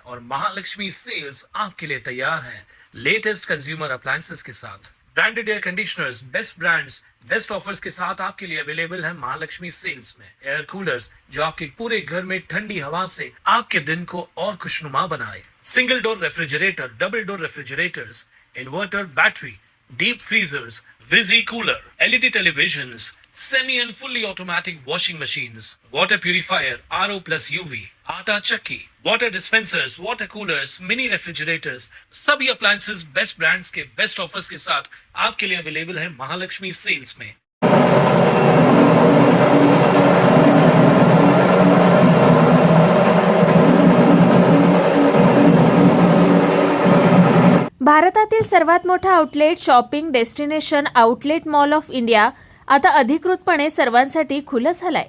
और महालक्ष्मी सेल्स आपके लिए तैयार है लेटेस्ट कंज्यूमर अप्लायंसेस के साथ। Branded air conditioners, best brands, best offers के साथ आपके लिए अवेलेबल है महालक्ष्मी सेल्स में। एयर कूलर्स जो आपके पूरे घर में ठंडी हवा से आपके दिन को और खुशनुमा बनाए। Single door refrigerator, double door refrigerators, inverter battery, deep freezers, visi cooler, LED televisions, semi and fully automatic washing machines, water purifier, RO plus UV, आटा चक्की, water dispensers, water coolers, mini refrigerators, सभी appliances best brands के best offers के साथ आपके लिए available है Mahalaxmi sales में। भारतातील सर्वात मोठा outlet shopping destination outlet mall of India आता अधिकृतपणे सर्वांसाठी खुलं झालाय।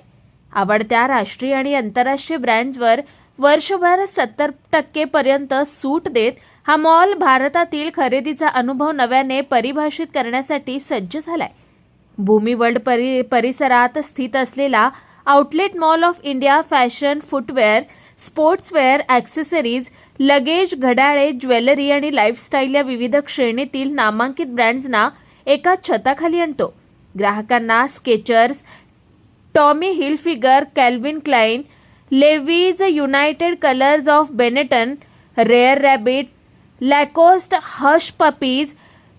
आवडत्या राष्ट्रीय आणि आंतरराष्ट्रीय ब्रँड्सवर वर्षभर 70% पर्यंत सूट देत हा मॉल भारतातील खरेदीचा अनुभव नव्याने परिभाषित करण्यासाठी सज्ज झालाय। भूमी वर्ल्ड परिसरात स्थित असलेला outlet mall of India fashion, footwear, sportswear, accessories, luggage, घड्याळे, ज्वेलरी आणि लाईफस्टाईल या विविध श्रेणीतील नामांकित ब्रँड्सना एका छताखाली आणतो। ग्राहकांना Skechers, Tommy Hilfiger, Calvin Klein, Levi's, United Colors of Benetton, Rare Rabbit, Lacoste, Hush Puppies,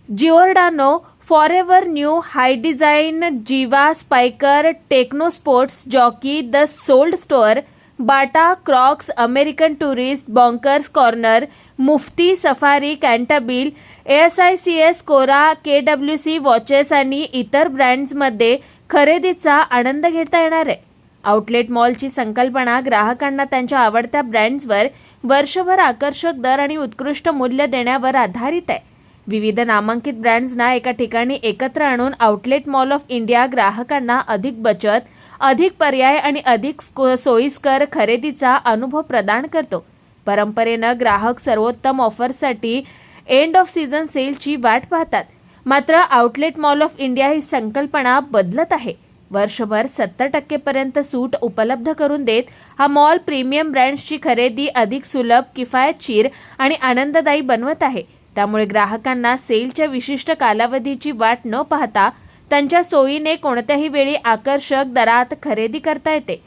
Giordano, Forever New, Hidesign, Jiva, Spykar, technosport, Jockey, the Souled Store, Bata, Crocs, American Tourister, Bonkers Corner, Mufti, Safari, Cantabil, ASICS, Kora, KWC watches आणि इतर ब्रँड्समध्ये खरेदीचा आनंद घेता येणार आहे। Outlet मॉलची संकल्पना ग्राहकांना त्यांच्या आवडत्या ब्रँड्सवर वर्षभर आकर्षक दर आणि उत्कृष्ट मूल्य देण्यावर आधारित आहे। विविध नामांकित ब्रँड्सना एका ठिकाणी एकत्र आणून आउटलेट मॉल ऑफ इंडिया ग्राहकांना अधिक बचत, अधिक पर्याय आणि अधिक सोयीस्कर खरेदीचा अनुभव प्रदान करतो। परंपरेनं ग्राहक सर्वोत्तम ऑफरसाठी एंड ऑफ सीझन सेलची वाट पाहतात, मात्र आउटलेट मॉल ऑफ इंडिया ही संकल्पना बदलत आहे। वर्षभर 70% पर्यंत सूट उपलब्ध करून देत हा मॉल प्रीमियम ब्रँड्सची खरेदी अधिक सुलभ, किफायतशीर आणि आनंददायी बनवत आहे। त्यामुळे ग्राहकांना सेलच्या विशिष्ट कालावधीची वाट न पाहता त्यांच्या सोयीने कोणत्याही वेळी आकर्षक दरात खरेदी करता येते।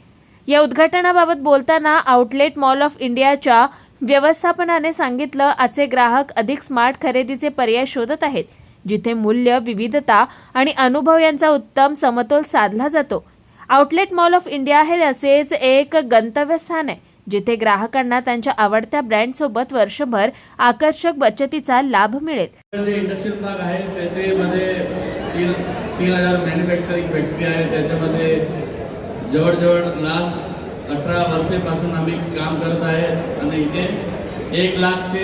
या उद्घाटनाबाबत बोलताना आउटलेट मॉल ऑफ इंडियाच्या व्यवस्थापनाने सांगितलं, आजचे ग्राहक अधिक स्मार्ट खरेदीचे पर्याय शोधत आहेत, जिथे मूल्य, विविधता आणि अनुभव यांचा उत्तम समतोल साधला जातो। आउटलेट मॉल ऑफ इंडिया हे असेच एक गंतव्यस्थान आहे, जिथे ग्राहकांना त्यांच्या आवडत्या ब्रँडसोबत वर्षभर आकर्षक बचतीचा लाभ मिळेल। इंडस्ट्रियल भाग आहे, त्याच्यामध्ये 3000 मॅन्युफॅक्चरिंग फॅक्टरी आहे, त्याच्यामध्ये जवळजवळ लास्ट 18 वर्षापासून आम्ही काम करत आहे आणि इथे 1 लाखचे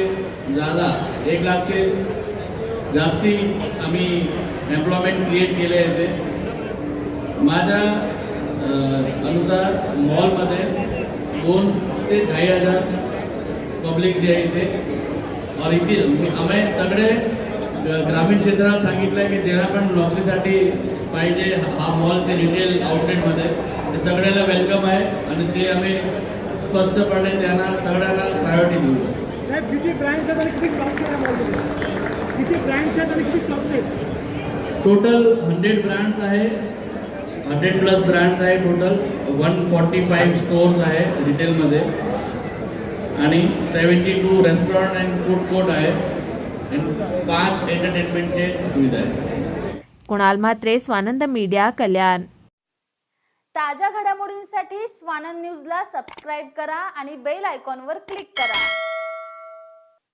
जास्ती आम्ही एम्प्लॉयमेंट क्रिएट केले आहे। ते माझ्या अनुसार मॉलमध्ये 2 ते 2,500 पब्लिक जे आहे इथे और इथे आम्ही सगळे ग्रामीण क्षेत्रात सांगितलं आहे की ज्यांना पण नोकरीसाठी पाहिजे हा मॉलचे रिटेल आउटलेटमध्ये ते सगळ्याला वेलकम आहे आणि ते आम्ही स्पष्टपणे त्यांना सगळ्यांना प्रायोरिटी देऊ। टोटल 100 ब्रँड्स आहे, 100+ ब्रँड्स आहे, टोटल 145 स्टोर्स आहे रिटेलमध्ये आणि 72 रेस्टॉरंट अँड फूड कोर्ट आहे आणि 5 एंटरटेनमेंटचे सुविधा आहे। कुणाल म्हात्रे, स्वानंद मीडिया, कल्याण। ताज्या घडामोडींसाठी स्वानंद न्यूजला सबस्क्राईब करा आणि बेल आयकॉनवर क्लिक करा।